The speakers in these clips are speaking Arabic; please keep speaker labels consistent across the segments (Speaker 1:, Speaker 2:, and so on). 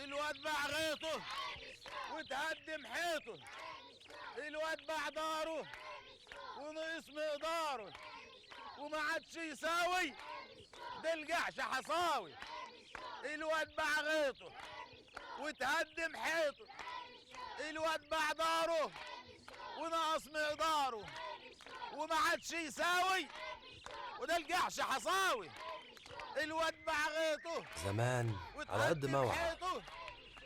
Speaker 1: الواد باع غيطه وتهدم حيطه، الواد باع داره ونقص مقداره وما عادش يساوي ده الجحش حصاوي. الواد باع غيطه وتهدم حيطه، الواد باع داره ونقص مقداره وما عادش يساوي وده الجحش حصاوي. الواد باع غيطه
Speaker 2: زمان على قد ما وعى
Speaker 1: حيطه،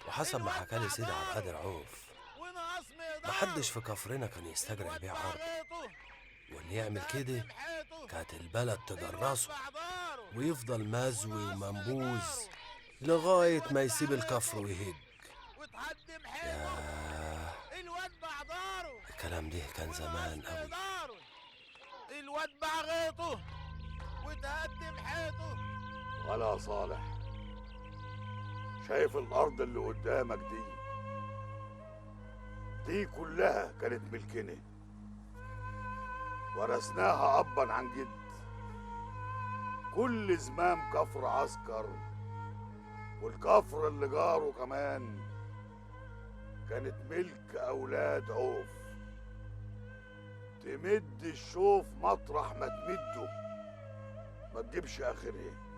Speaker 2: وحسب ما حكى لي سيدي عبد القادر عوف،
Speaker 1: ونقص مقداره
Speaker 2: محدش في كفرنا كان يستجرع يبيع أرضه، واللي يعمل كده كانت البلد تجرسه ويفضل مزوي ومنبوذ لغاية ما يسيب الكفر ويهج. ياه، الكلام ده كان زمان قوي.
Speaker 1: الواد باع غيطه وتهدم حيطه.
Speaker 3: ولا صالح، شايف الأرض اللي قدامك دي كلها كانت ملكنا، ورثناها أبا عن جد. كل زمام كفر عسكر والكفر اللي جاره كمان كانت ملك أولاد عوف. تمد الشوف مطرح ما تمده، ما تجيبش آخرها.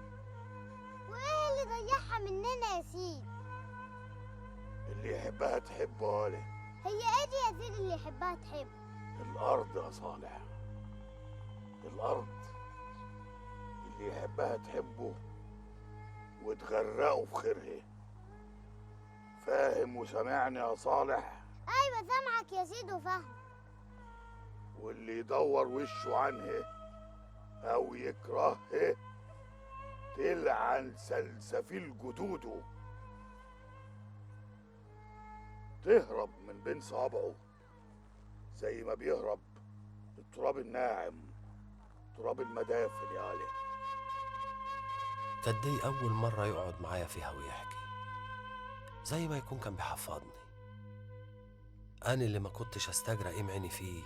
Speaker 4: وايه اللي ضيعها مننا يا سيد؟
Speaker 3: اللي يحبها تحبه له.
Speaker 4: هي ايه دي يا سيد اللي يحبها تحب؟
Speaker 3: الأرض يا صالح، الأرض اللي يحبها تحبه وتغرقه في خيرها. فاهم وسامعني يا صالح؟
Speaker 4: ايوه سامعك يا سيد وفاهم.
Speaker 3: واللي يدور وشه عنها أو يكرهها تلعن سلسفيل جدوده، تهرب من بين صوابعه زي ما بيهرب التراب الناعم، تراب المدافن يا علي.
Speaker 2: كانت دي أول مرة يقعد معايا فيها ويحكي، زي ما يكون كان بيحفظني. أنا اللي ما كنتش أستجرى إيه عيني فيه،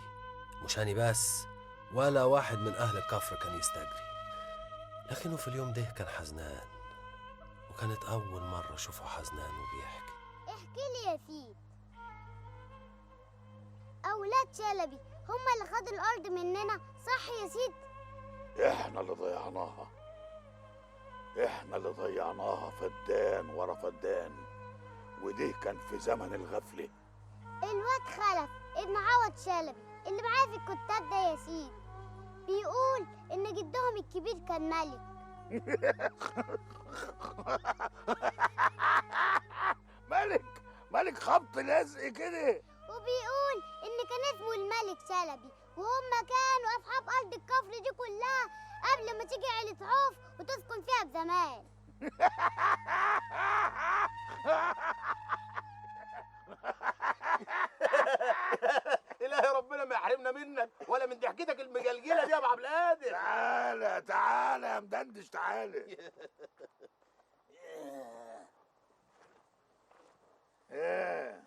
Speaker 2: مش أنا بس، ولا واحد من أهل الكفر كان يستجري. لكنه في اليوم ده كان حزنان، وكانت أول مرة أشوفه حزنان وبيحكي.
Speaker 4: احكي لي يا سيد. أولاد شلبي هما اللي خدوا الأرض مننا صح يا سيد؟
Speaker 3: احنا اللي ضيعناها، احنا اللي ضيعناها فدان ورا فدان، وده كان في زمن الغفلة.
Speaker 4: الواد خلف ابن عوض شلبي اللي معاه في الكتاب ده يا سيد بيقول إن جدهم الكبير كان ملك.
Speaker 3: ملك خبط لزق كده.
Speaker 4: وبيقول إن كان اسمه الملك شلبي، وهم كانوا أصحاب أرض الكفر دي كلها قبل ما تيجي عيلة عوف وتسكن فيها بزمان.
Speaker 1: إلهي ربنا ما يحرمنا منك ولا من ضحكتك المجلجلة دي يا أبو عبد القادر.
Speaker 3: تعالى يا مدندش، تعالى. ايه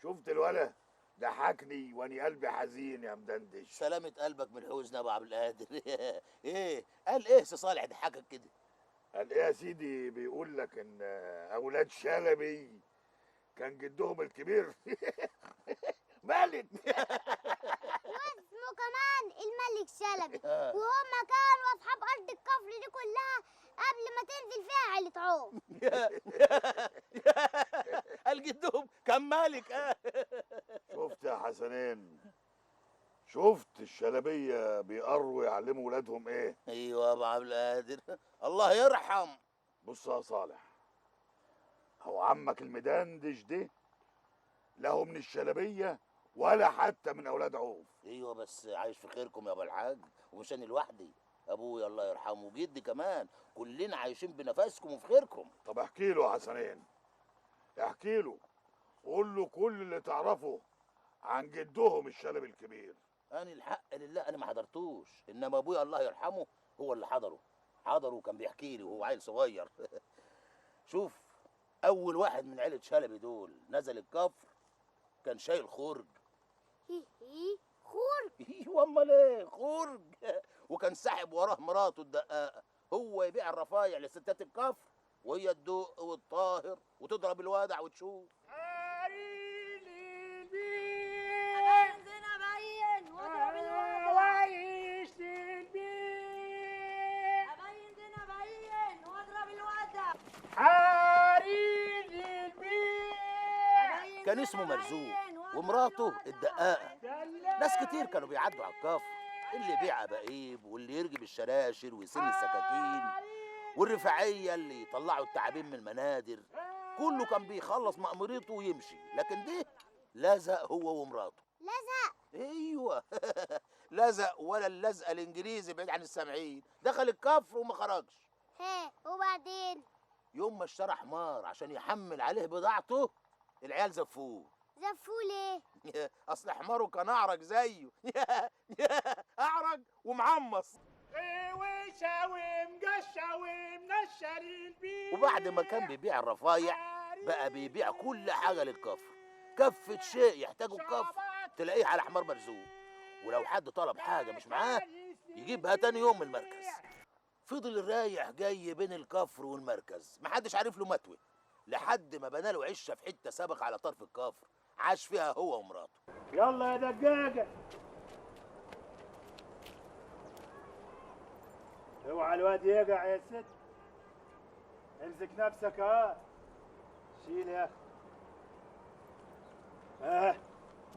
Speaker 3: شفت الولد ضحكني واني قلبي حزين يا مدندش.
Speaker 1: سلامة قلبك من حزن يا أبو عبد القادر. إيه قال إيه سي صالح ضحكك كده؟
Speaker 3: قال ايه يا سيدي؟ بيقول لك ان اولاد شلبي كان جدهم الكبير ملك.
Speaker 4: واسمه كمان الملك شلبي، وهم كانوا أصحاب أرض الكفر دي كلها قبل ما تنزل فيها عيلة عوف.
Speaker 1: قال جدهم كان مالك.
Speaker 3: شفت يا حسنين؟ شفت الشلبية بيقروا يعلموا ولادهم ايه؟
Speaker 1: ايوه يا ابو عبد القادر، الله يرحم.
Speaker 3: بص يا صالح، هو عمك المدندش ده لا هو من الشلبية ولا حتى من اولاد عوف.
Speaker 1: ايوه بس عايش في خيركم يا ابو الحاج، ومش انا لوحدي، ابويا الله يرحمه وجدي كمان، كلنا عايشين بنفسكم وفي خيركم.
Speaker 3: طب احكي له يا حسنين، احكي له، قول له كل اللي تعرفه عن جدهم الشلبي الكبير.
Speaker 1: انا الحق لله انا ما حضرتوش، انما ابويا الله يرحمه هو اللي حضره وكان بيحكي لي وهو عيل صغير. شوف، اول واحد من عيله شلبي دول نزل الكفر كان شايل خرج.
Speaker 4: خرج؟
Speaker 1: ايوه امال ايه، خرج. وكان ساحب وراه مراته الدقاقه، هو يبيع الرفايع لستات الكفر وهي تدق وتطاهر وتضرب واضرب الوادع وتشوف. كان اسمه مرزوق ومراته الدقاقة. ناس كتير كانوا بيعدوا على الكفر، اللي يبيع عباقيب واللي يرجب الشراشر ويسن السكاكين والرفاعية اللي يطلعوا التعابين من المنادر. كله كان بيخلص مأموريته ويمشي، لكن ده لزق هو ومراته.
Speaker 4: لزق؟
Speaker 1: ايوه لزق، ولا اللزقه الانجليزي بعيد عن السامعين. دخل الكفر وما خرجش.
Speaker 4: وبعدين
Speaker 1: يوم ما اشترى حمار عشان يحمل عليه بضاعته، العيال زفوه.
Speaker 4: زفوه ليه؟
Speaker 1: اصل حماره كان اعرج زيه. اعرج ومعمص. وبعد ما كان بيبيع الرفايع بقى بيبيع كل حاجه للكفر. كفه شيء يحتاجه الكفر تلاقيه على حمار مرزوق، ولو حد طلب حاجه مش معاه يجيبها تاني يوم من المركز. فضل رايح جاي بين الكفر والمركز، محدش عارف له متوه، لحد ما بنى له عشه في حته سابق على طرف الكفر عاش فيها هو ومراته.
Speaker 5: يلا يا دجاجة، اوعى الواد يقع يا ست. امسك نفسك. شيل يا اخي.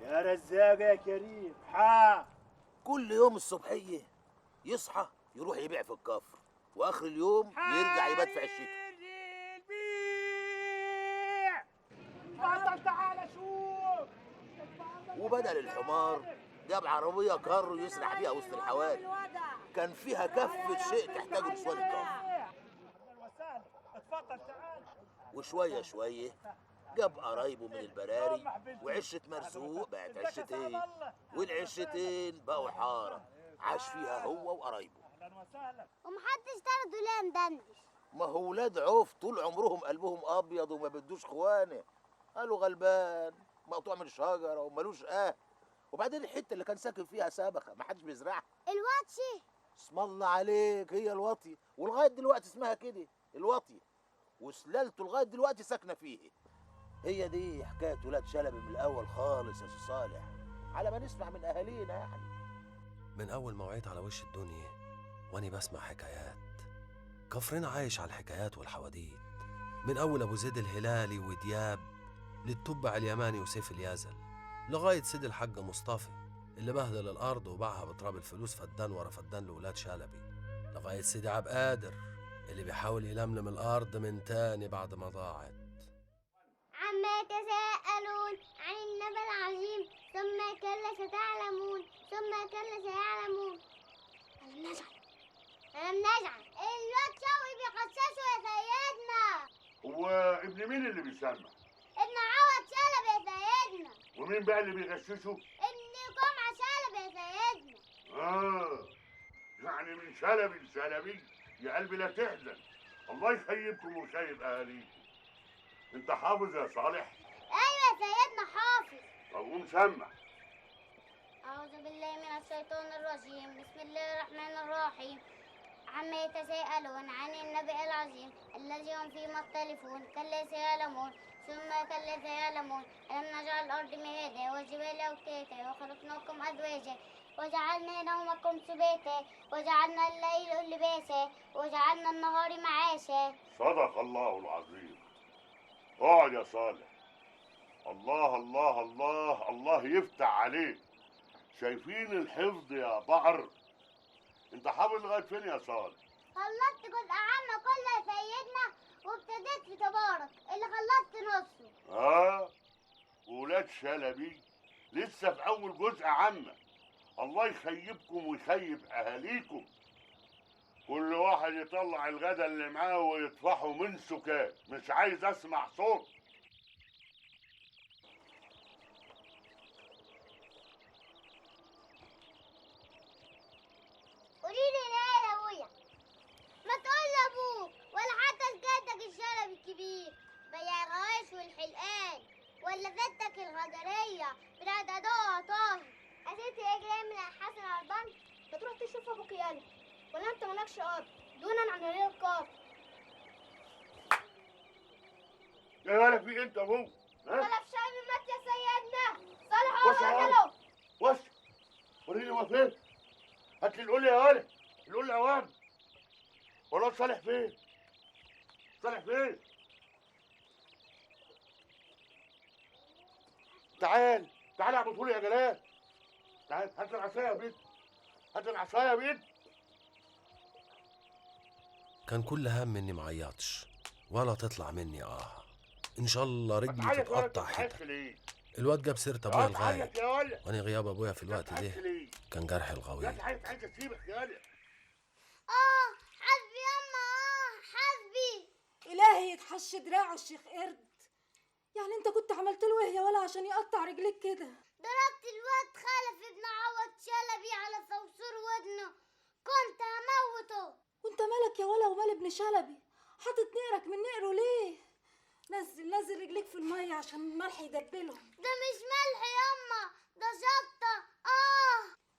Speaker 5: يا رزاق يا كريم.
Speaker 1: كل يوم الصبحيه يصحى يروح يبيع في الكفر، واخر اليوم يرجع يبات في عشته.
Speaker 5: اتفضل تعالى شوف.
Speaker 1: وبدل الحمار جاب عربيه كار يسرح بيها وسط الحواري، كان فيها كفه شيء تحتاجه نسوان الكفر.
Speaker 5: اتفضل تعالى.
Speaker 1: وشويه شويه جاب قرايبه من البراري، وعشه مرزوق بقت عشتين، والعشتين بقوا حاره عاش فيها هو وقرايبه.
Speaker 4: ومحدش طرده ليه مدندش؟
Speaker 1: ما هو ولاد عوف طول عمرهم قلبهم ابيض وما بدوش خوانه. قالوا غلبان مقطوع من شجره ومالوش وبعدين الحته اللي كان ساكن فيها سابخه ما حدش بيزرعها.
Speaker 4: الواتشي؟
Speaker 1: اسم الله عليك، هي الواطيه، ولغايه دلوقتي اسمها كده الواطيه، وسلالته لغايه دلوقتي ساكنه فيه. هي دي حكايه ولاد شلبي من الاول خالص يا سي صالح، على ما نسمع من اهالينا يعني.
Speaker 2: من أول ما وعيت على وش الدنيا وأني بسمع حكايات. كفرنا عايش على الحكايات والحواديت، من أول أبو زيد الهلالي ودياب للتبع اليماني وسيف اليازل، لغاية سيد الحاج مصطفى اللي بهدل الأرض وباعها بتراب الفلوس فدان ورا فدان لولاد شلبي، لغاية سيدي عبد القادر اللي بيحاول يلملم الأرض من تاني بعد ما ضاعت.
Speaker 4: عما يتساءلون عن النبأ العظيم ثم كلا ستعلمون ثم كلا سيعلمون. ألم نجعل الواد شوقي بيقششه يا سيدنا.
Speaker 3: هو ابن مين اللي بيسمع؟
Speaker 4: ابن عوض شلبي يا سيدنا.
Speaker 3: ومين بقى اللي بيغششه؟
Speaker 4: ابن جمعة شلبي يا سيدنا.
Speaker 3: يعني من شلبي لشلبي. يا قلبي لا تحزن، الله يخيبكم ويخيب اهاليكم. انت حافظ يا صالح؟
Speaker 4: ايوه يا سيدنا حافظ.
Speaker 3: طب قوم سمع.
Speaker 4: اعوذ بالله من الشيطان الرجيم، بسم الله الرحمن الرحيم. عما يتساءلون عن النبأ العظيم الذي هم فيه مختلفون كلا سيعلمون ثم كلا سيعلمون. ألم نجعل الأرض مهادا والجبال أوتادا وخلقناكم أزواجا وجعلنا نومكم سباتا وجعلنا الليل لباسا وجعلنا النهار معاشا.
Speaker 3: صدق الله العظيم. اقعد يا صالح. الله الله الله الله يفتح عليك. شايفين الحفظ يا بعر؟ انت حافظ لغايه فين يا صالح؟
Speaker 4: خلصت جزء عامة كله يا سيدنا وابتديت في تبارك اللي خلصت نصه.
Speaker 3: ولاد شلبي لسه في اول جزء عامة. الله يخيبكم ويخيب اهاليكم. كل واحد يطلع الغدا اللي معاه ويطفحه من سكات، مش عايز اسمع صوت.
Speaker 4: قوليلي ليه يا ابويا؟ ما تقول لابوك ولا حتى لجدك الشلبي الكبير بياع الغوايش والحلقان، ولا جدك الغدرية بتاعت ادوها طاهر. قسيت ايه جاي من الحسن على البنك؟ ما تروح تشوف ابوك يلا، ولا انت مالكش ارض دونا عن ولي القاف.
Speaker 3: يا ولا في انت ابوه؟ ها؟
Speaker 4: طلب شاي مات يا سيدنا. صالح
Speaker 3: وش يا ولد؟ وش؟ وريني هو فين؟ هات لي القول يا ولد، القول اوام. والله صالح فين؟ صالح فين؟ تعال تعال يا ابو طول يا جلال. تعال هات لي العصايه يا بنت، هات لي العصايه يا بنت.
Speaker 2: كان كل هم اني معيطش ولا تطلع مني ان شاء الله رجلي
Speaker 3: تعالى يا ولد،
Speaker 2: تتقطع
Speaker 3: تعالى
Speaker 2: حتت.
Speaker 3: ليه؟
Speaker 2: الواد جاب سيره ابويا الغايب،
Speaker 3: تعالى يا ولد.
Speaker 2: وانا غياب ابويا في الوقت
Speaker 3: تعالى
Speaker 2: ده
Speaker 3: ليه؟
Speaker 2: كان جرح
Speaker 3: لا
Speaker 2: الغويط.
Speaker 3: تعالى تعالى اسيبك يا ولد.
Speaker 4: حسبي يما. حسبي.
Speaker 6: إلهي يتحش دراعه الشيخ قرد. يعني انت كنت عملت له ايه يا ولا عشان يقطع رجليك كده؟
Speaker 4: ضربت الواد خلف ابن عوض شلبي على صوصور ودنه، كنت هموته.
Speaker 6: وانت مالك يا ولا ومال ابن شلبي؟ حاطط نقرك من نقره ليه؟ نزل رجليك في المية عشان الملح يدبلهم.
Speaker 4: ده مش ملح يما، ده شطة.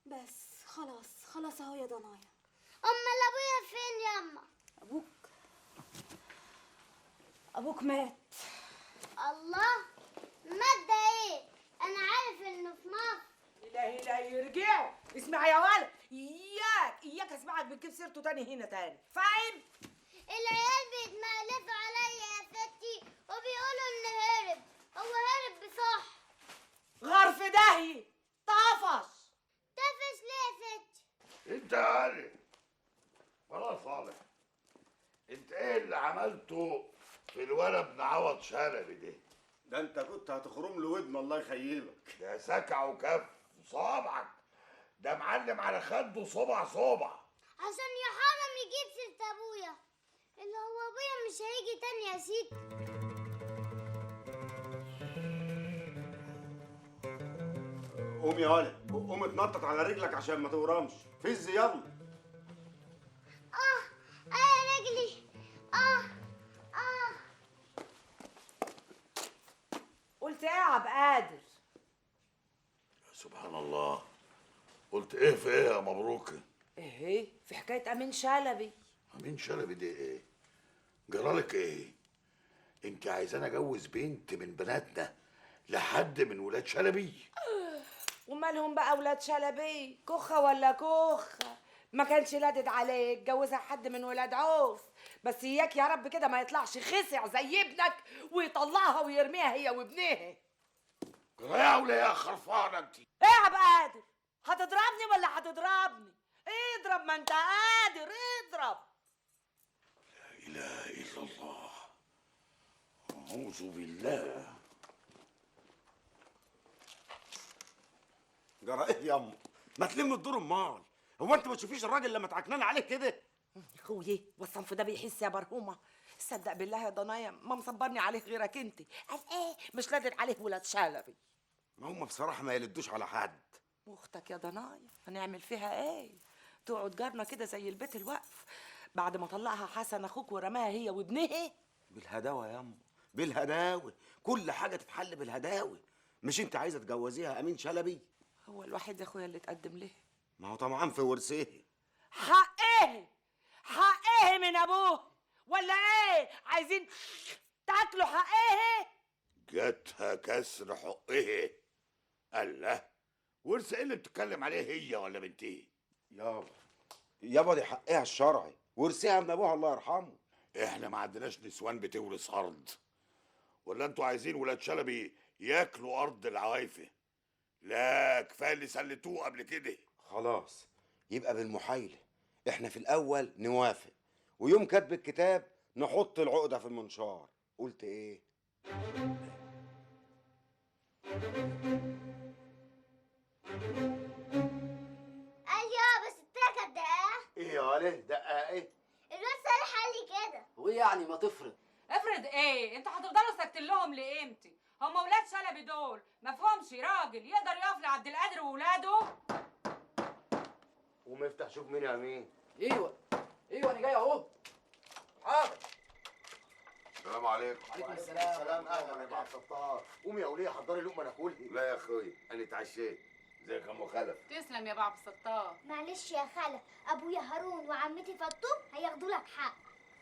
Speaker 6: بس خلاص اهو يا ضنايا.
Speaker 4: امال ابويا فين يما؟
Speaker 6: ابوك مات.
Speaker 4: الله، مات ده ايه؟ انا عارف انه في مصر.
Speaker 7: لا يرجعوا. اسمع يا ولد، اياك اسمعك بتجيب سيرته تاني هنا تاني، فاهم؟
Speaker 4: العيال بيتمقلفوا عليا يا ستي وبيقولوا انه هرب. هو هرب بصح.
Speaker 7: غرف داهي طفش.
Speaker 4: تفش ليه يا ستي؟
Speaker 3: انت يا علي خلاص صالح، انت ايه اللي عملته في الولد ابن عوض شلبي
Speaker 8: ده انت كنت هتخرم له ودن الله يخيبك.
Speaker 3: ده سكع وكف صابعك، ده معلم على خده صبع
Speaker 4: عشان يا حرام يجيب سيرة ابويا، اللي هو ابويا مش هيجي تاني يا سيدي.
Speaker 8: قوم يا ولد، قوم اتنطط على رجلك عشان ما تورمش. فز يلا.
Speaker 4: يا رجلي.
Speaker 7: قلت ايه يا عبد قادر؟
Speaker 3: سبحان الله، قلت ايه في ايه يا مبروك؟
Speaker 7: ايه في حكايه امين شلبي.
Speaker 3: امين شلبي دي ايه؟ جرالك ايه؟ انت عايزاني اجوز بنت من بناتنا لحد من ولاد شلبي؟
Speaker 7: ومالهم بقى ولاد شلبي؟ كخه ولا كخه؟ ما كانش لادد عليك جوزها حد من ولاد عوف، بس اياك يا رب كده ما يطلعش خسع زي ابنك ويطلعها ويرميها هي وابنها.
Speaker 3: يا ولا يا خرفانه انت؟
Speaker 7: ايه يا عبد قادر؟ هتضربني ولا هتضربني؟ اضرب ما انت قادر، اضرب.
Speaker 3: لا اله الا الله، اعوذ بالله.
Speaker 8: جرى ايه ياما؟ ما تلم الدور امال. هو انت ما تشوفيش الراجل لما تعكنان عليك كده؟
Speaker 7: اخويا والصنف ده بيحس يا برهومه. صدق بالله يا ضنايا ما مصبرني عليه غيرك انت. قال ايه مش لادد عليه ولاد شلبي.
Speaker 8: ما هم بصراحه ما يلدوش على حد.
Speaker 7: واختك يا ضنايا هنعمل فيها ايه؟ تقعد جارنا كده زي البيت الوقف بعد ما طلعها حسن اخوك ورماها هي وابنها.
Speaker 8: بالهداوه ياما، بالهداوه. كل حاجه تتحل بالهداوه. مش انت عايزه تجوزيها امين شلبي؟
Speaker 7: هو الوحيد يا اخويا اللي اتقدم له.
Speaker 8: ما هو طمعان في ورثه.
Speaker 7: حق ايه من ابوه ولا ايه؟ عايزين تاكلوا حق ايه؟
Speaker 3: جاتها كسر حقه. الله، ورث ايه اللي بتتكلم عليه هي ولا بنتيه؟
Speaker 8: يابا دي حقها الشرعي، ورثها من ابوها الله يرحمه.
Speaker 3: احنا ما عندناش نسوان بتورث ارض، ولا انتوا عايزين ولاد شلبي ياكلوا ارض العوايفه؟ لا كفايه اللي سلتوه قبل كده.
Speaker 8: خلاص يبقى بالمحايله، احنا في الاول نوافق ويوم كتب الكتاب نحط العقده في المنشار. قلت ايه؟
Speaker 4: ايوه بس التاكه دقاق.
Speaker 8: ايه يا ولد دقائق؟
Speaker 4: الواد صالح قال لي كده.
Speaker 9: وايه يعني ما تفرض؟
Speaker 10: افرض ايه؟ انتوا هتفضلوا ساكتين لهم لامتى؟ هم ولاد شلبي دول مفهومش راجل يقدر يقف لعبد القادر وولاده؟
Speaker 8: ومفتح شوف مين يا مين.
Speaker 9: ايوه انا جاي اهو. حاضر.
Speaker 3: السلام عليكم.
Speaker 9: وعليكم السلام.
Speaker 8: اهلا يا بعد الستار. قومي يا وليه حضري لقمه ناكلها.
Speaker 3: لا يا اخوي انا اتعشيت. ازيك يا ام خلف؟
Speaker 10: تسلم يا بابا الستار.
Speaker 4: معلش يا خالة، ابويا هارون وعمتي فطوم هياخدوا لك حق.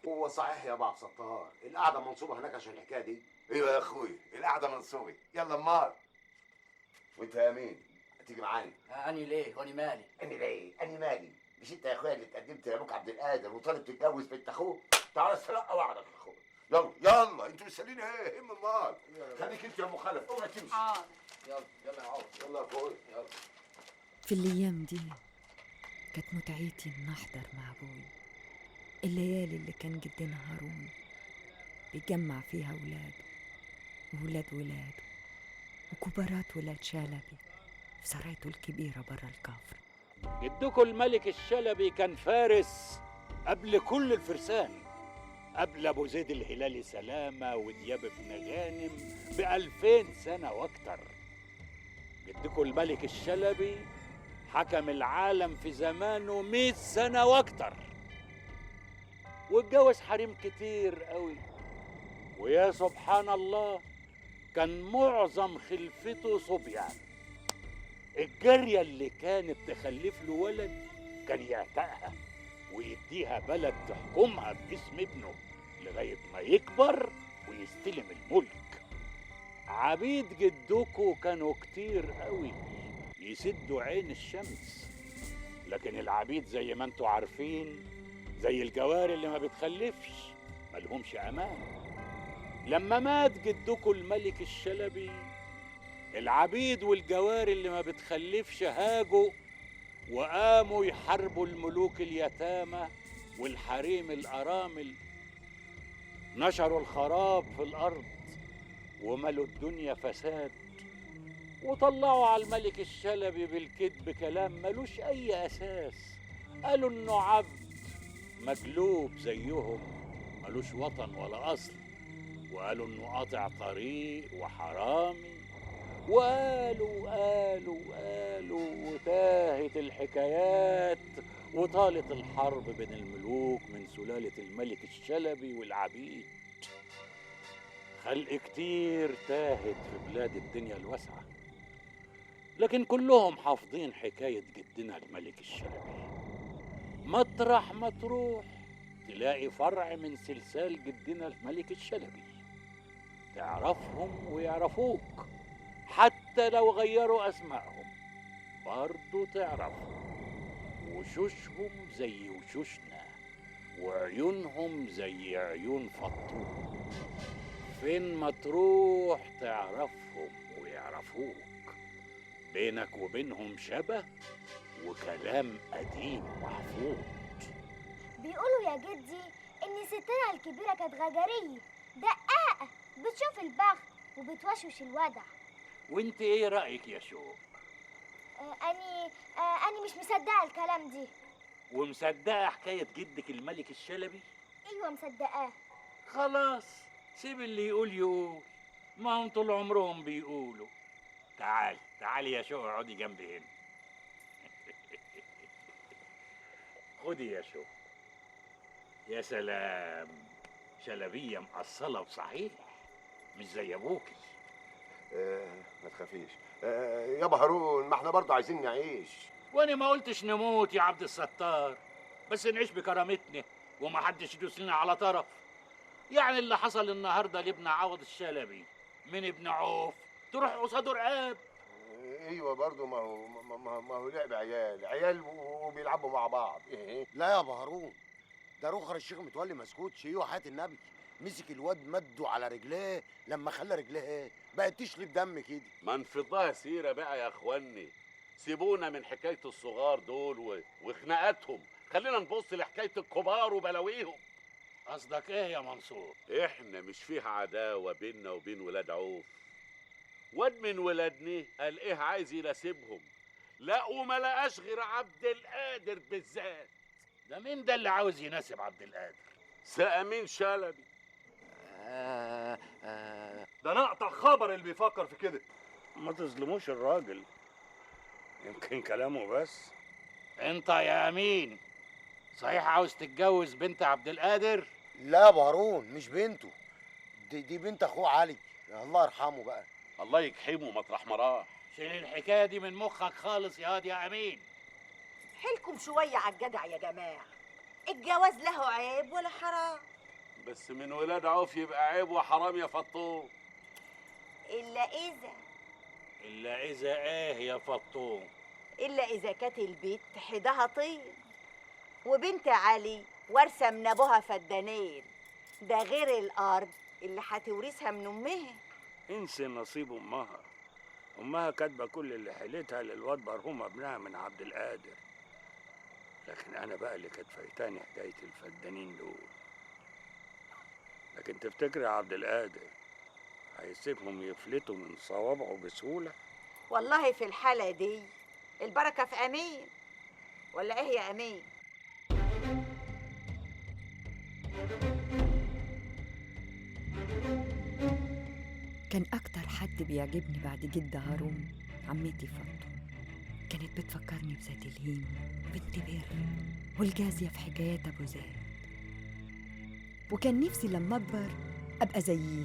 Speaker 8: هو صحيح يا ابو عبد الستار القعده منصوبه هناك عشان الحكايه دي؟
Speaker 11: ايوه يا اخوي القعده منصوبه، يلا امال.
Speaker 8: وانت يا مين؟ هتيجي معانا؟
Speaker 9: اني ليه؟ واني مالي؟
Speaker 8: انا ليه؟ انا مالي؟ مش انت يا اخويا اللي اتقدمت لابوك عبد القادر وطالب تتجوز بنت اخوه؟ تعالى استلقى وعدك يا اخويا.
Speaker 11: يلا يلا انتوا مستنيين ايه؟ هم امال.
Speaker 8: خليك انت يا ام خلف، اوعى تمشي.
Speaker 10: حاضر.
Speaker 9: يلا يلا يا عوض.
Speaker 8: يلا يا اخويا
Speaker 9: يلا.
Speaker 12: في الأيام دي كانت متعتي إن أحضر مع أبوي الليالي اللي كان جدنا هارون بيجمع فيها ولاده وولاده وكبارات ولاد شلبي في سرايته الكبيرة برا الكفر.
Speaker 13: جدكم الملك الشلبي كان فارس قبل كل الفرسان، قبل ابو زيد الهلالي سلامة ودياب بن غانم ب2000 سنة واكتر. جدكم الملك الشلبي حكم العالم في زمانه 100 سنة واكتر، واتجوز حريم كتير قوي، ويا سبحان الله كان معظم خلفته صبيان. الجارية اللي كانت تخلف له ولد كان يعتقها ويديها بلد تحكمها باسم ابنه لغاية ما يكبر ويستلم الملك. عبيد جدكو كانوا كتير قوي يسدوا عين الشمس، لكن العبيد زي ما انتوا عارفين زي الجواري اللي ما بتخلفش ملهمش امان. لما مات جدكو الملك الشلبي العبيد والجواري اللي ما بتخلفش هاجوا وقاموا يحاربوا الملوك اليتامى والحريم الأرامل. نشروا الخراب في الأرض وملوا الدنيا فساد، وطلعوا على الملك الشلبي بالكذب كلام ملوش أي أساس. قالوا إنه عبد مجلوب زيهم ملوش وطن ولا أصل، وقالوا إنه قاطع طريق وحرامي، وقالوا وتاهت الحكايات وطالت الحرب بين الملوك من سلالة الملك الشلبي والعبيد. خلق كتير تاهت في بلاد الدنيا الواسعة، لكن كلهم حافظين حكاية جدنا الملك الشلبي. مطرح ما تروح تلاقي فرع من سلسال جدنا الملك الشلبي، تعرفهم ويعرفوك، حتى لو غيروا أسمائهم برضو تعرفهم. وشوشهم زي وشوشنا وعيونهم زي عيون فطوط. فين ما تروح تعرفهم ويعرفوك، بينك وبينهم شبه وكلام قديم محفوظ.
Speaker 4: بيقولوا يا جدي ان ستنا الكبيره كانت غجريه دقاقه بتشوف البخت وبتوشوش الودع.
Speaker 13: وانت ايه رأيك يا شو؟
Speaker 4: اني مش مصدقه الكلام دي.
Speaker 13: ومصدقة حكاية جدك الملك الشلبي؟
Speaker 4: ايوه مصدقاه.
Speaker 13: خلاص سيب اللي يقول، ما هم طول عمرهم بيقولوا. تعالي يا شو اقعدي جنبي هنا. خدي يا شو. يا سلام، شلبية مقصلة بصحيح مش زي ابوكي.
Speaker 11: ما تخافيش. يابا هارون، ما احنا برضه عايزين نعيش.
Speaker 13: وانا ما قلتش نموت يا عبد الستار، بس نعيش بكرامتنا ومحدش يدوس لنا على طرف. يعني اللي حصل النهارده لابن عوض الشلبي من ابن عوف تروح قصاده رقاب.
Speaker 11: ايوه برضه ما هو لعب عيال وبيلعبوا مع بعض.
Speaker 8: لا يا ابو هارون، ده رخر الشيخ متولي مسكوت شيء وحياة النبي. مسك الواد مده على رجليه، لما خلى رجليه بقت تشلب دم كده.
Speaker 3: ما انفضها سيره بقى يا اخواني، سيبونا من حكايه الصغار دول وخناقاتهم، خلينا نبص لحكايه الكبار وبلاويهم.
Speaker 13: قصدك ايه يا منصور؟
Speaker 3: احنا مش فيها عداوه بيننا وبين ولاد عوف. واد من ولادنا قال ايه عايز يناسبهم، لا وما لقاش غير عبد القادر بالذات.
Speaker 13: ده مين ده اللي عاوز يناسب عبد القادر؟
Speaker 3: سأمين شلبي.
Speaker 11: ده نقطع خبر اللي بيفكر في كده.
Speaker 13: ما تظلموش الراجل، يمكن كلامه بس. انت يا امين صحيح عاوز تتجوز بنت عبد القادر؟
Speaker 8: لا يا ابو هارون، مش بنته، دي بنت اخوه علي، الله يرحمه بقى.
Speaker 3: الله يكحمه مطرح ما راح.
Speaker 13: شيل الحكايه دي من مخك خالص يا واد يا امين.
Speaker 14: حيلكم شويه على الجدع يا جماعه، الجواز له عيب ولا حرام.
Speaker 3: بس من ولاد عوف يبقى عيب وحرام يا فطوم.
Speaker 13: الا اذا ايه يا فطوم؟
Speaker 14: إلا إذا كانت البيت حدها طين، وبنت علي وارثة من أبوها فدانين، ده غير الأرض اللي هتورثها من أمها.
Speaker 13: انسي نصيب امها كاتبه كل اللي حيلتها للواد برهوم ابنها من عبد القادر. لكن انا بقى اللي كانت فايتاني حكايه الفدانين دول. لكن تفتكر يا عبد القادر هيسيبهم يفلتوا من صوابعه بسهوله؟
Speaker 14: والله في الحالة دي البركة في أمين، ولا إيه يا أمين؟
Speaker 12: كان أكتر حد بيعجبني بعد جد هارون عمتي فاطمة. كانت بتفكرني بذات الهيم وبنت بر والجازية في حكايات أبو زيد، وكان نفسي لما أكبر أبقى زيه،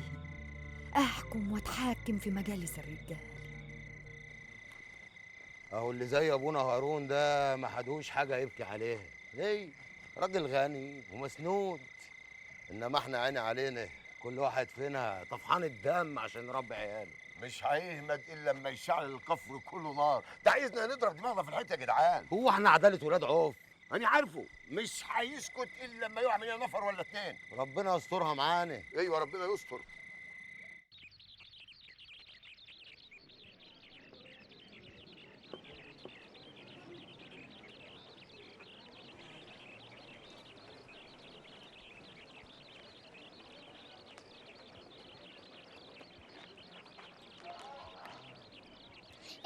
Speaker 12: أحكم وأتحاكم في مجالس الرجال.
Speaker 8: اهو اللي زي ابونا هارون ده ما حدوش حاجه يبكي عليها. ليه؟ راجل غني ومسنود، انما احنا عيني علينا كل واحد فينا طفحان الدم عشان يربي عياله.
Speaker 11: مش هيهمد الا لما يشعل القفر كله نار. ده عايزنا نضرب دماغنا في الحته يا جدعان.
Speaker 8: هو احنا عداله ولاد عوف؟
Speaker 11: انا عارفه مش هيسكت الا لما يقع مننا نفر ولا اتنين.
Speaker 8: ربنا يسترها معانا.
Speaker 11: ايوه ربنا يستر.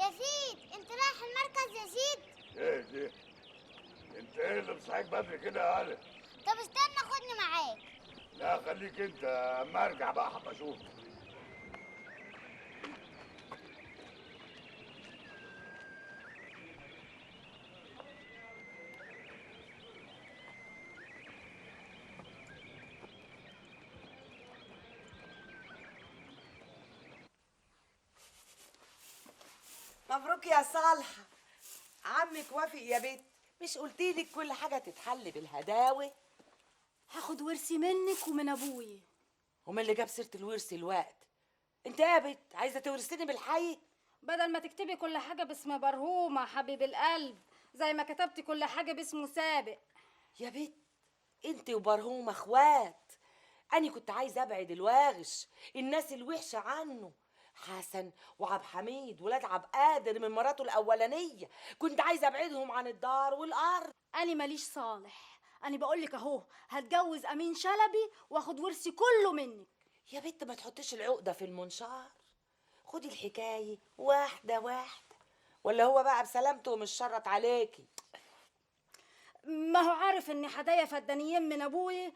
Speaker 4: يا سيد انت رايح المركز يا سيد؟
Speaker 3: ايه دي؟ انت ايه اللي مصحيك بدري كده يا علي؟
Speaker 4: طب استنى خدني معاك.
Speaker 3: لا خليك انت، اما ارجع بقى هبقى اشوف.
Speaker 7: مبروك يا صالحة، عمك وافق يا بنت. مش قلتيلك كل حاجة تتحل بالهداوة؟
Speaker 6: هاخد ورثي منك ومن ابويا.
Speaker 7: ومن اللي جاب سيرة الورث الوقت؟ انت يا بنت عايزة تورثيني بالحي؟
Speaker 6: بدل ما تكتبي كل حاجة باسم برهومة حبيب القلب زي ما كتبتي كل حاجة باسمه سابق.
Speaker 7: يا بنت انت وبرهومة اخوات. أنا كنت عايزة أبعد الواغش، الناس الوحشة عنه. حسن وعبد حميد ولاد عبد قادر من مراته الأولانية، كنت عايزة أبعدهم عن الدار والأرض.
Speaker 6: أنا ماليش صالح، أنا بقولك أهو هتجوز أمين شلبي واخد ورثي كله منك.
Speaker 7: يا بنت ما تحطيش العقدة في المنشار، خدي الحكاية واحدة واحدة. ولا هو بقى بسلامته مش شرط عليكي؟
Speaker 6: ما هو عارف إن حدايا فدانيين من أبويا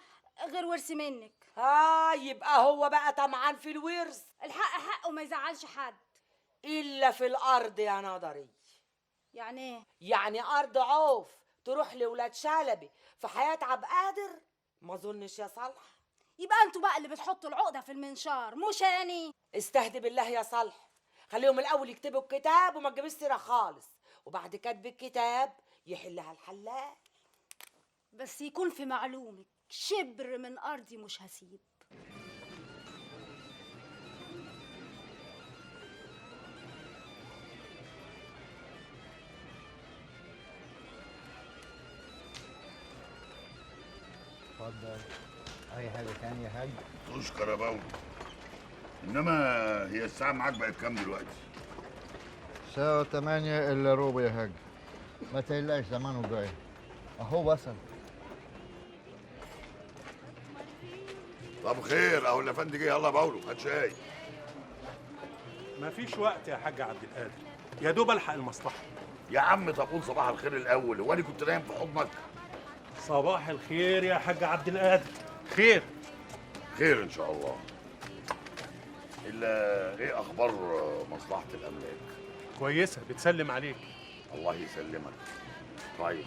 Speaker 6: غير ورثي منك.
Speaker 7: يبقى هو بقى طمعان في الورث.
Speaker 6: الحق حقه ما يزعلش حد
Speaker 7: إلا في الأرض يا نظري.
Speaker 6: يعني إيه؟
Speaker 7: يعني أرض عوف تروح لولاد شلبي في حياة عبد قادر؟ ما أظنش يا صالح.
Speaker 6: يبقى انتوا بقى اللي بتحطوا العقدة في المنشار مش أني.
Speaker 7: استهدي بالله يا صالح، خليهم الأول يكتبوا الكتاب وما تجيبش سيرة خالص، وبعد كتب الكتاب يحلها الحلال.
Speaker 6: بس يكون في معلومك شبر من أرضي مش هسيب.
Speaker 15: اتفضل. اي حاجه تانية يا حاج؟
Speaker 3: تشكر يا باولو. انما هي الساعه معاك بقت كام دلوقتي؟
Speaker 15: الساعة 8 الا ربع يا حاج. ما تقلقش زمانه جاي اهو وصل.
Speaker 3: طب خير، اهو الافندي جه. يلا يا باولو هات شاي.
Speaker 16: مفيش وقت يا حاج عبد القادر، يا دوب الحق المصلحه.
Speaker 3: يا عم طب قول صباح الخير الاول، هو انا كنت نايم في حضنك؟
Speaker 16: صباح الخير يا حاج عبد القادر. خير
Speaker 3: خير ان شاء الله. الا ايه اخبار مصلحه الاملاك؟
Speaker 16: كويسه، بتسلم عليك.
Speaker 3: الله يسلمك. طيب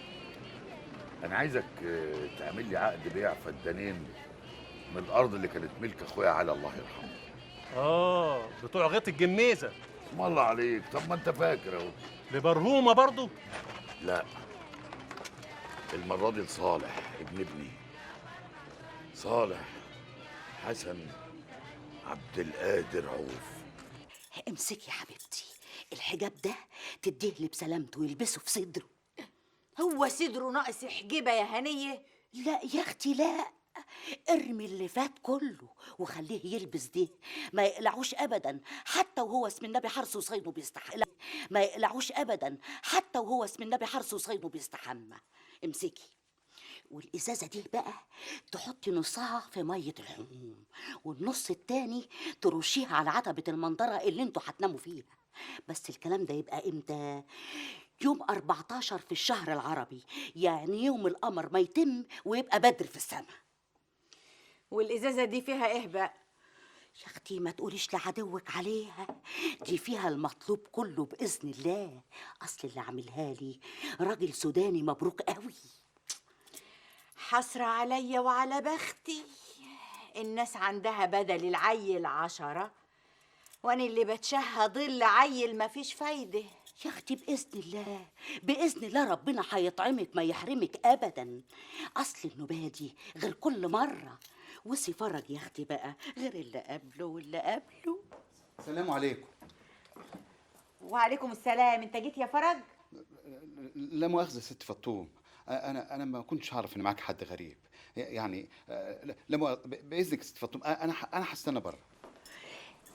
Speaker 3: انا عايزك تعمل لي عقد بيع فدانين من الارض اللي كانت ملك اخويا علي الله يرحمه.
Speaker 16: بتوع غيط الجميزه.
Speaker 3: اسم الله عليك، طب ما انت فاكر اهو.
Speaker 16: لبرهومه برضو؟
Speaker 3: لا، المره دي لصالح ابن ابني. صالح حسن عبد القادر عوف.
Speaker 17: امسكي يا حبيبتي الحجاب ده تديه لي بسلامته ويلبسه في صدره.
Speaker 14: هو صدره ناقص يحجبها يا هنيه؟
Speaker 17: لا يا اختي لا، ارمي اللي فات كله وخليه يلبس ده، ما يقلعوش ابدا حتى وهو اسم النبي حرص وصينه بيستحمى، ما يقلعوش ابدا حتى وهو اسم النبي حرص وصينه بيستحمى. امسكي. والازازه دي بقى تحطي نصها في ميه الحموم والنص التاني ترشيها على عتبه المنظره اللي انتوا هتناموا فيها. بس الكلام ده يبقى امتى؟ يوم 14 في الشهر العربي، يعني يوم القمر ما يتم ويبقى بدر في السماء.
Speaker 14: والازازه دي فيها ايه بقى؟
Speaker 17: يا اختي ما تقوليش لعدوك عليها، دي فيها المطلوب كله باذن الله. اصل اللي عاملها لي راجل سوداني مبروك قوي.
Speaker 14: حسرة عليا وعلى بختي، الناس عندها بدل العيل 10 وانا اللي بتشهى ظل عيل مفيش فايده.
Speaker 17: يا اختي باذن الله باذن الله ربنا هيطعمك ما يحرمك ابدا. اصل النبادي غير كل مره، وسي فرج يا اختي بقى غير اللي قبله واللي قبله.
Speaker 18: السلام عليكم.
Speaker 14: وعليكم السلام. انت جيت يا فرج؟
Speaker 18: لا مؤاخذة ست فطوم، أنا ما كنتش أعرف إن معاك حد غريب، يعني لا بإذنك ست فطوم، أنا هستنى بره.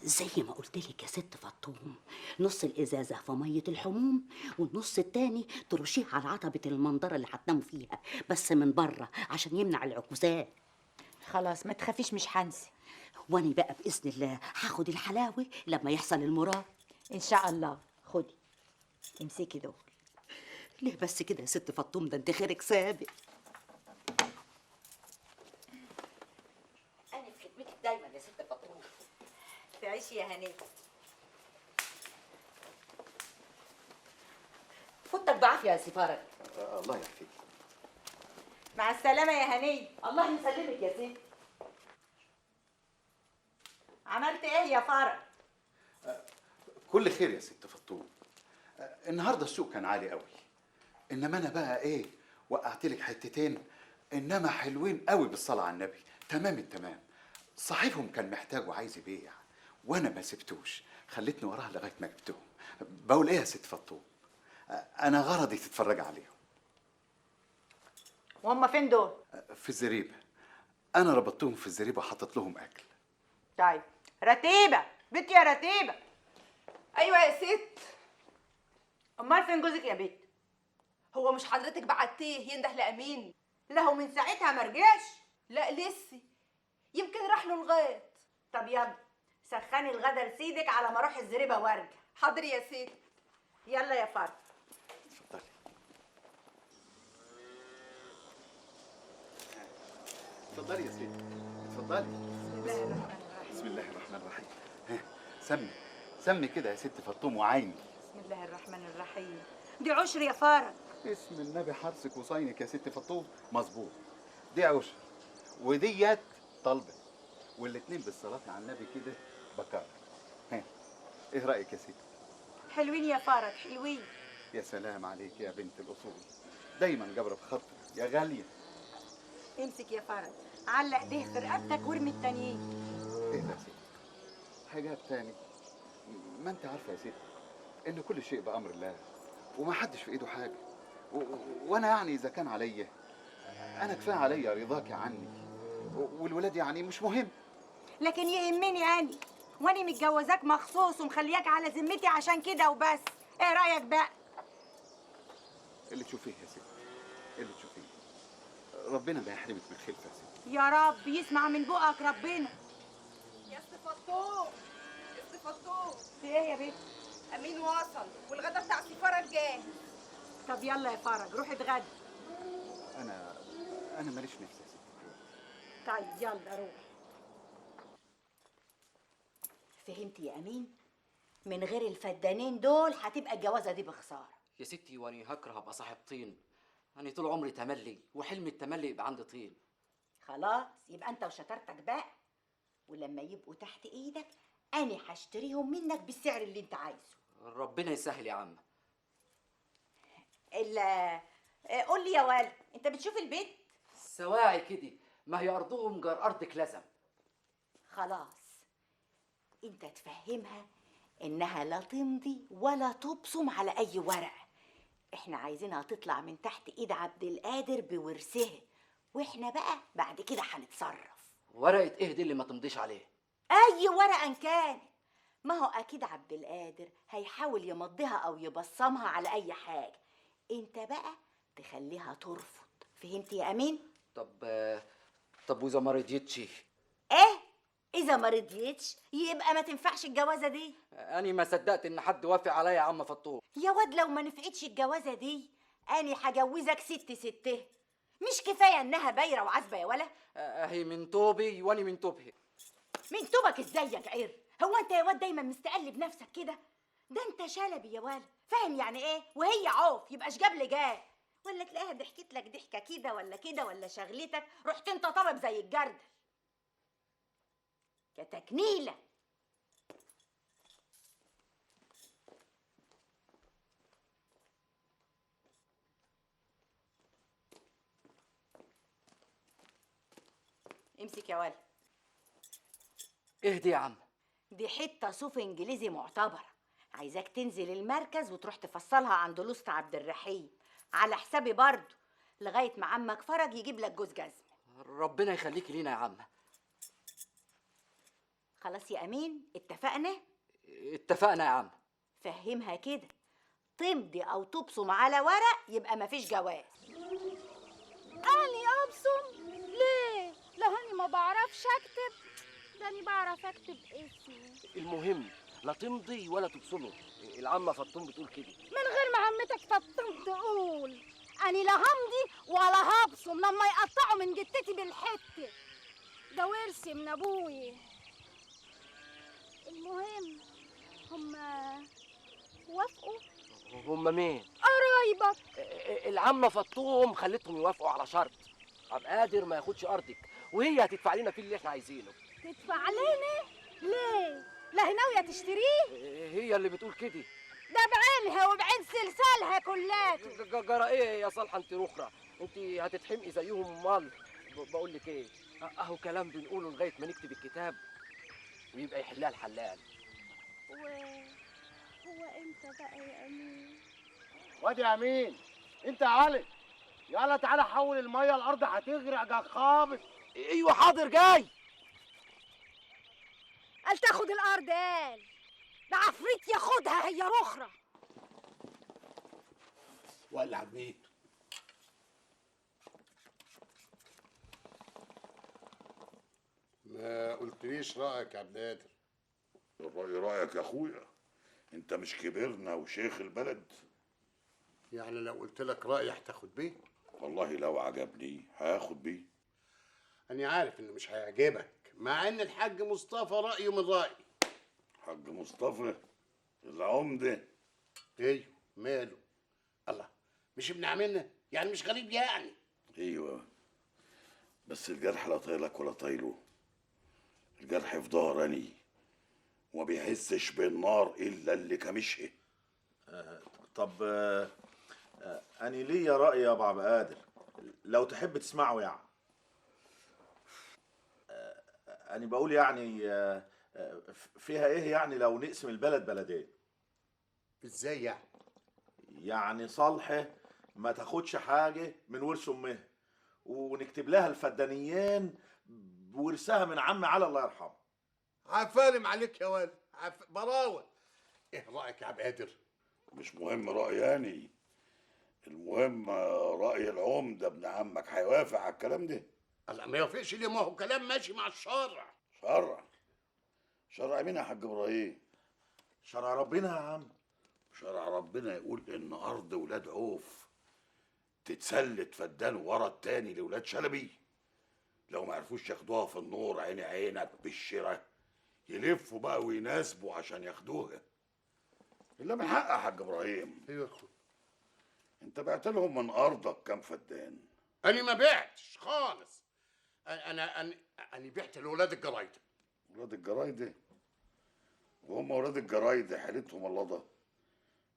Speaker 17: زي ما قلت لك يا ست فطوم، نص الازازه في ميه الحموم والنص التاني ترشيه على عتبه المنظره اللي هتناموا فيها، بس من بره عشان يمنع العكوزات.
Speaker 14: خلاص ما تخافيش مش هنسى.
Speaker 17: واني بقى باذن الله هاخد الحلاوه لما يحصل المراد
Speaker 14: ان شاء الله. خدي امسكي دول.
Speaker 17: ليه بس كده يا ست فطوم؟ ده انت خيرك سابق. انا في خدمتك دايما يا ست فطوم.
Speaker 14: تعيشي يا هنيه.
Speaker 17: فوتك بعافيه يا سي فرج.
Speaker 18: الله يعافيك.
Speaker 14: مع السلامه يا هنيه.
Speaker 17: الله يسلمك يا ست.
Speaker 14: عملت ايه يا فرج؟
Speaker 18: كل خير يا ست فطوم. النهارده السوق كان عالي قوي، انما انا بقى ايه وقعت لك حتتين انما حلوين قوي بالصلاه على النبي، تمام التمام. صاحبهم كان محتاج وعايز يبيع وانا ما سبتوش، خليتني وراه لغايه ما جبتهم. بقول ايه يا ست فطوم، انا غرضي تتفرج عليهم.
Speaker 14: وهم فين دول؟
Speaker 18: في الزريبه، انا ربطتهم في الزريبه وحطيت لهم اكل.
Speaker 14: طيب رتيبه بنتي يا رتيبه.
Speaker 7: ايوه يا ست.
Speaker 14: امال فين جوزك يا بنت؟
Speaker 7: هو مش حضرتك بعتيه ينده لامين؟
Speaker 14: لا هو من ساعتها ما رجعش.
Speaker 7: لا لسه، يمكن راح له الغيط.
Speaker 14: طب يلا سخني الغدا لسيدك على ما اروح الزريبه وارجع.
Speaker 7: حاضر يا ست.
Speaker 14: يلا يا فرد.
Speaker 18: اتفضلي. اتفضلي يا ست، اتفضلي. بسم الله الرحمن الرحيم. سمي كده يا ست فطوم وعيني.
Speaker 14: بسم الله الرحمن الرحيم. دي عشر يا فرج.
Speaker 18: اسم النبي حرصك وصينك يا ست فطوم. مظبوط، دي عشر وديت طلبه، والاتنين بالصلاه على النبي كده بكار. ايه رايك يا ست؟
Speaker 14: حلوين يا فرج حلوين.
Speaker 18: يا سلام عليك يا بنت الاصول، دايما جبره بخاطرك يا غاليه.
Speaker 14: امسك يا فرج، علق ده في رقبتك وارمي التانيين.
Speaker 18: ايه ده يا ست؟ حاجات تاني؟ ما انت عارفه يا ست ان كل شيء بامر الله وما حدش في ايده حاجه، وانا يعني اذا كان عليا انا كفايه عليا رضاك عني، والولاد يعني مش مهم.
Speaker 14: لكن يهمني انا، وانا متجوزاك مخصوص ومخلياك على ذمتي عشان كده وبس. ايه رايك بقى؟
Speaker 18: اللي تشوفيه يا ست، اللي تشوفيه. ربنا ما يحرمك من الخلفه يا ست.
Speaker 14: يا رب يسمع من بقك ربنا.
Speaker 7: يا ست فطوم، يا ست فطوم.
Speaker 14: في ايه يا بنت؟
Speaker 7: امين وصل والغدا بتاع سي فرج جاهز.
Speaker 14: طب يلا يا فرج روح اتغدى.
Speaker 18: انا ماليش نفس يا ست.
Speaker 14: طيب يلا روح.
Speaker 17: فهمتي يا امين؟ من غير الفدانين دول هتبقى الجوازه دي بخساره.
Speaker 9: يا ستي واني هكره ابقى صاحب طين، انا طول عمري تملي وحلم التملي يبقى عندي طين.
Speaker 17: خلاص يبقى انت وشطارتك بقى، ولما يبقوا تحت ايدك انا هشتريهم منك بالسعر اللي انت عايزه.
Speaker 9: ربنا يسهل يا عم.
Speaker 14: الا قول لي يا ولد، انت بتشوف البيت؟
Speaker 9: سواعي كده، ما هي ارضهم جار ارضك لزم.
Speaker 14: خلاص انت تفهمها انها لا تمضي ولا تبصم على اي ورق. احنا عايزينها تطلع من تحت ايد عبد القادر بورثها، واحنا بقى بعد كده هنتصرف.
Speaker 9: ورقه ايه دي اللي ما تمضيش عليه؟
Speaker 14: اي ورقه ان كان، ما هو اكيد عبد القادر هيحاول يمضيها او يبصمها على اي حاجه، انت بقى تخليها ترفض. فهمت يا امين؟
Speaker 9: طب واذا ما رضيتش؟
Speaker 14: ايه اذا ما رضيتش يبقى ما تنفعش الجوازه دي.
Speaker 9: أنا ما صدقت إن حد وافق عليا يا عم فطوم.
Speaker 14: يا واد لو ما نفعتش الجوازه دي اني هجوزك سته. مش كفايه انها بايره وعزبه يا ولا؟
Speaker 9: هي من توبي وأنا من توبها.
Speaker 14: من توبك ازاي يا جعير؟ هو انت يا واد دايما مستقل بنفسك كده؟ ده انت شلبي يا ولا، فاهم يعني ايه؟ وهي عوف يبقى جاب لي جاب، ولا تلاقيها ضحكت لك ضحكه كده ولا كده ولا شغلتك رحت انت طرب زي الجردل يا تكنيله. امسك يا ولد.
Speaker 9: إيه دي يا عم؟
Speaker 14: دي حته صوف انجليزي معتبره، عايزاك تنزل المركز وتروح تفصلها عند لوسط عبد الرحيم على حسابي برضه، لغايه ما عمك فرج يجيب لك جوز جزمه.
Speaker 9: ربنا يخليك لينا يا عم.
Speaker 14: خلاص يا امين اتفقنا؟
Speaker 9: اتفقنا يا عم.
Speaker 14: فهمها كده، تمضي او تبصم على ورق يبقى مفيش جواز.
Speaker 6: أني أبصم؟ ليه؟ لا هاني ما بعرفش أكتب، ده أنا بعرف أكتب اسمي.
Speaker 2: المهم لا تمضي ولا تبصمي، العمة فطوم بتقول كده.
Speaker 6: من غير ما عمتك فطوم تقول، أنا لا همضي ولا هبصم لما يقطعوا من جتتي بالحتة، ده ورثي من أبوي. المهم هما وافقوا؟
Speaker 2: هم مين؟
Speaker 6: قرايبك.
Speaker 2: العمة فطوم خلتهم يوافقوا على شرط، عبد القادر ما ياخدش ارضك وهي هتدفع لنا فيه اللي احنا عايزينه.
Speaker 6: تدفع لنا؟ ليه؟ لا هي ناوية تشتريه؟
Speaker 2: هي اللي بتقول كده.
Speaker 6: ده بعينها وبعين سلسالها كلاته.
Speaker 2: جرى ايه يا صالحة انت رخرة؟ انت هتتحمقي زيهم امال؟ بقول لك ايه، اهو كلام بنقوله لغاية ما نكتب الكتاب ويبقى يحلها الحلال.
Speaker 6: هو امتى بقى يا امين؟
Speaker 11: واد يا امين، انت يا علي، يلا تعالى حول الميه، الارض هتغرق يا خابط.
Speaker 2: ايوه حاضر جاي.
Speaker 6: قال تاخد الارض، قال ده عفريت ياخدها هي رخرة.
Speaker 3: ولع بيه.
Speaker 11: ما قلتليش رايك يا عبد القادر.
Speaker 3: الرأي رأيك يا اخويا، انت مش كبرنا وشيخ البلد؟
Speaker 11: يعني لو قلت لك رايي هتاخد بيه؟
Speaker 3: والله لو عجبني هاخد بيه.
Speaker 11: انا عارف انه مش هيعجبك، مع ان الحاج مصطفى رايه من رايي.
Speaker 3: حاج مصطفى العمده؟
Speaker 11: ايوه ماله؟ الله، مش ابن عمنا يعني، مش غريب يعني.
Speaker 3: ايوه بس الجرح لا طايلك ولا طايله، الجرح في ظهرني وما بيحسش بالنار الا اللي كمشه.
Speaker 19: طب أنا ليا رأي يا أبو عبد القادر لو تحب تسمعه يعني. أنا بقول يعني فيها إيه يعني لو نقسم البلد بلدين؟
Speaker 11: إزاي يعني؟
Speaker 19: يعني صالحة ما تاخدش حاجة من ورث أمها، ونكتب لها الفدانيين بورثها من عم علي الله يرحمه.
Speaker 11: عفارم عليك يا ولد، براوة. إيه رأيك يا عبد القادر؟
Speaker 3: مش مهم رأياني، المهم رأي العمدة ابن عمك هيوافق على الكلام ده؟
Speaker 11: الله ما يوافقش ليه؟ ما هو كلام ماشي مع الشرع.
Speaker 3: شرع مين يا حاج ابراهيم؟
Speaker 19: شرع ربنا يا عم.
Speaker 3: شرع ربنا يقول ان ارض ولاد عوف تتسلت فدان ورا التاني لولاد شلبي، لو ما عرفوش ياخدوها في النور عيني عينك بالشراء يلفوا بقى ويناسبوا عشان ياخدوها. الا من حق يا حاج ابراهيم.
Speaker 11: ايوه يا اخويا.
Speaker 3: انت بعت لهم من ارضك كام فدان؟
Speaker 11: انا ما بعتش خالص، انا بعت لاولاد الجرايده.
Speaker 3: ولاد الجرايده؟ وهم ولاد الجرايده حالتهم الله ده؟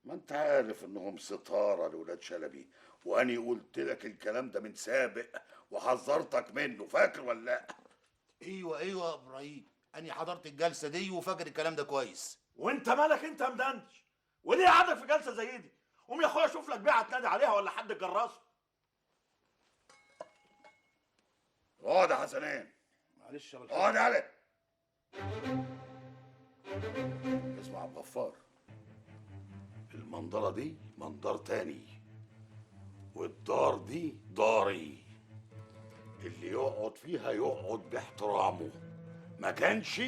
Speaker 3: ما انت عارف انهم ستاره لولاد شلبي، واني قلت لك الكلام ده من سابق وحذرتك منه، فاكر ولا لا؟
Speaker 11: ايوه يا ابراهيم،
Speaker 1: اني حضرت الجلسه دي وفاكر الكلام ده كويس.
Speaker 19: وانت مالك انت مدندش؟ وليه قعدك في جلسه زي دي؟ قوم يا اخويا شوف لك بيعه تنادي عليها ولا حد جراسه.
Speaker 3: اقعد يا حسنين.
Speaker 1: معلش يا ابو
Speaker 3: اقعد علي. اسمع يا ابو غفار، المنظره دي منظر تاني، والدار دي داري، اللي يقعد فيها يقعد باحترامه، ما كانش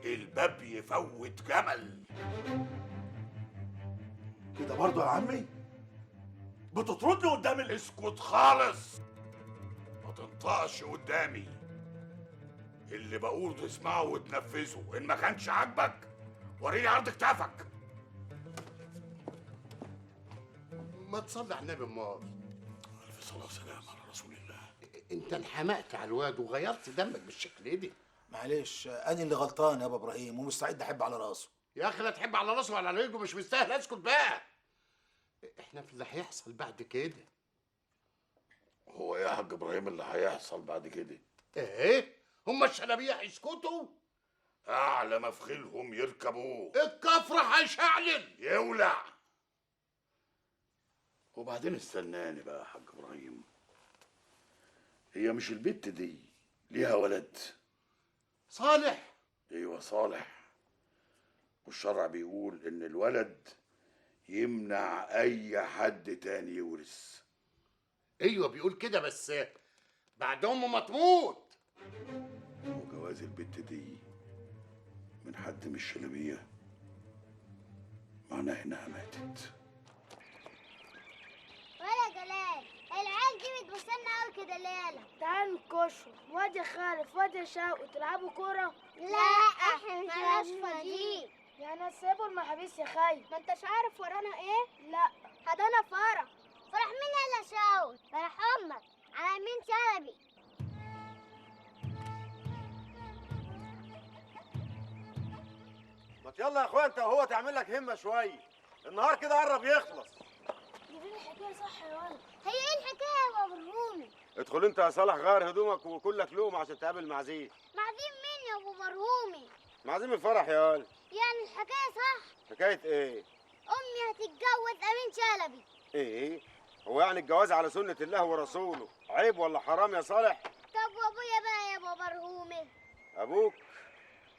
Speaker 3: الباب يفوت جمل. كده برضه يا عمي بتطردني قدام اسكت خالص، ما تنطقش قدامي. اللي بقوله تسمعه وتنفذه، ان ما كانش عاجبك وريني عرض كتافك.
Speaker 11: ما تصلي على النبي امال.
Speaker 3: الف صلاه وسلام على رسول الله.
Speaker 11: انت انحمقت على الواد وغيرت دمك بالشكل ده.
Speaker 1: معلش انا اللي غلطان يا ابو ابراهيم ومستعد احب على راسه.
Speaker 11: يا اخي لا تحب على راسه ولا على رجله، مش مستاهل. اسكت بقى. احنا في اللي هيحصل بعد كده.
Speaker 3: هو ايه يا حاج ابراهيم اللي هيحصل بعد كده؟
Speaker 11: ايه؟ هما الشلبيه هيسكتوا؟
Speaker 3: اعلى ما في خيلهم يركبوه،
Speaker 11: الكفر هيشعلل
Speaker 3: يولع. وبعدين استناني بقى يا حاج ابراهيم، هي مش البت دي ليها ولد؟
Speaker 11: صالح.
Speaker 3: ايوه صالح، والشرع بيقول ان الولد يمنع اي حد تاني يورث.
Speaker 11: ايوه بيقول كده، بس بعد امه ما تموت.
Speaker 3: وجواز البت دي من حد مش شلبيه معناه انها ماتت.
Speaker 4: ولا جلال، العيال دي بتبصلنا قوي كده ليلة.
Speaker 6: تعال نكشوا واد يا خالد واد يا شوقي تلعبوا كورة؟
Speaker 4: لا احنا مش فاضيين.
Speaker 6: يعني هتسيبوا المحابيس يا خاي؟
Speaker 4: ما انتش عارف ورانا ايه؟
Speaker 6: لا.
Speaker 4: حضانا فرح. فرح مين يا شاوت؟ فرح امك على مين شلبي.
Speaker 11: ما يلا يا اخويا انت وهو تعمل لك همه شويه، النهار كده قرب يخلص.
Speaker 6: جيبين الحكاية صح يا ولد.
Speaker 4: هي ايه الحكايه يا بابا الرومي؟
Speaker 11: ادخل انت يا صالح غير هدومك وكلك لقمه عشان تقابل معزيم.
Speaker 4: معزيم مين يا ابو مرهومي؟
Speaker 11: معزيم الفرح يا ولد.
Speaker 4: يعني الحكايه صح؟
Speaker 11: حكايه ايه؟
Speaker 4: امي هتتجوز امين شلبي.
Speaker 11: ايه؟ هو يعني الجواز على سنه الله ورسوله عيب ولا حرام يا صالح؟
Speaker 4: طب وابويا بقى يا بابا مرهومي؟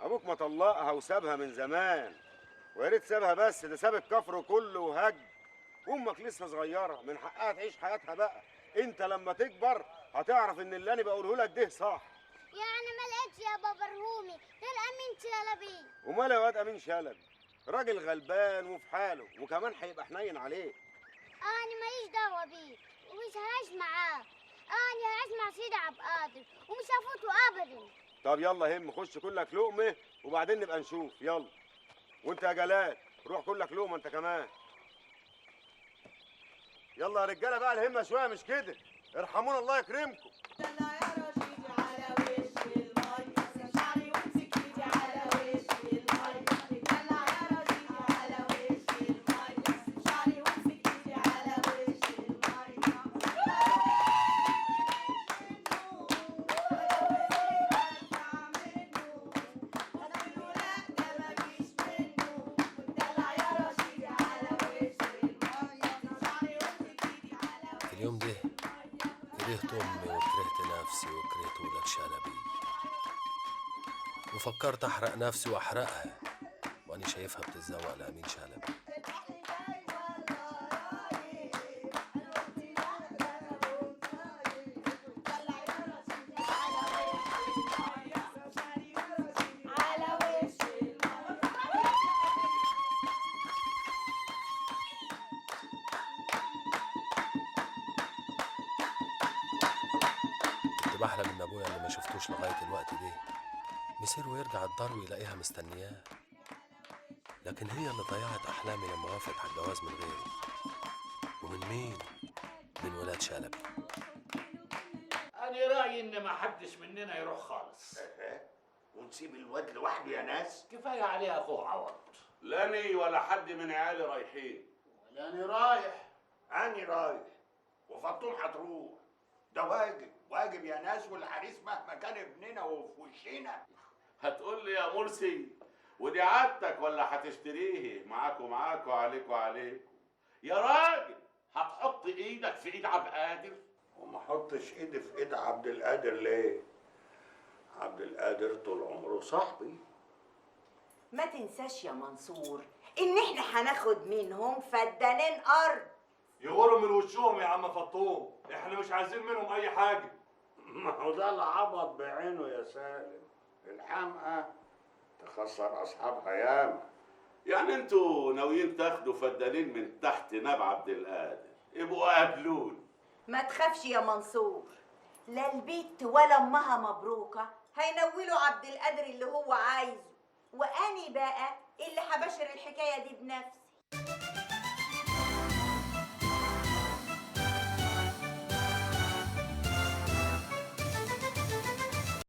Speaker 11: ابوك ما طلقها وسابها من زمان، ويا ريت سابها بس، ده ساب الكفر كله وهج. امك لسه صغيره، من حقها تعيش حياتها بقى. انت لما تكبر هتعرف ان اللي انا بقوله لك ده صح.
Speaker 4: يعني ما لقيتش يا بابا مرهومي غير امين شلبي.
Speaker 11: ومال يا واد امين شلبي؟ راجل غلبان وفي حاله، وكمان هيبقى حنين عليك.
Speaker 4: انا ماليش دعوه بيه ومش هعيش معاه. انا هعيش مع سيدي عبد القادر ومش هفوته ابدا.
Speaker 11: طب يلا خش كلك لقمه وبعدين نبقى نشوف. يلا وانت يا جلال روح كلك لقمه انت كمان. يلا يا رجاله بقى الهمه شويه، مش كده. ارحمونا الله يكرمكم.
Speaker 2: اليوم ده كرهت امي وكرهت نفسي وكرهت ولاد شلبي، وفكرت احرق نفسي واحرقها وانا شايفها بتتزوق لامين شلبي. بحلم ان ابويا اللي ما شفتوش لغايه الوقت ده مسير ويرجع الدار ويلاقيها مستنياه، لكن هي اللي ضيعت احلامي لما وافقت على الجواز من غيري. ومن مين؟ من ولاد شلبي.
Speaker 13: انا رايي ان ما حدش مننا يروح خالص.
Speaker 3: ونسيب الواد لوحده يا ناس؟
Speaker 13: كفايه عليه اخوه عوض.
Speaker 19: لا أني ولا حد من عيالي رايحين.
Speaker 3: ولا أنا رايح. أنا رايح وفطوم هتروح. ده واجب يا ناس، والعريس مهما كان ابننا وفي وشنا هتقول لي يا مرسي ودي عادتك ولا هتشتريه؟ معاكوا عليكوا عليكوا. يا راجل هتحط ايدك في ايد عبد القادر؟
Speaker 11: وما احطش ايدي في ايد عبد القادر ليه؟ عبد القادر طول عمره صاحبي.
Speaker 14: ما تنساش يا منصور ان احنا هناخد منهم فدانين ارض.
Speaker 20: يغوروا من وشهم يا عم فطوم، احنا مش عايزين منهم اي حاجه.
Speaker 11: ما هو ده العبط بعينه يا سالم. الحمقى تخسر اصحابها ياما.
Speaker 3: يعني انتوا ناويين تاخدوا فدانين من تحت ناب عبد القادر؟ يبقوا قابلون.
Speaker 14: ما تخافش يا منصور، لا البيت ولا امها مبروكه هينولوا عبد القادر اللي هو عايزه، واني بقى اللي هبشر الحكايه دي بنفسي.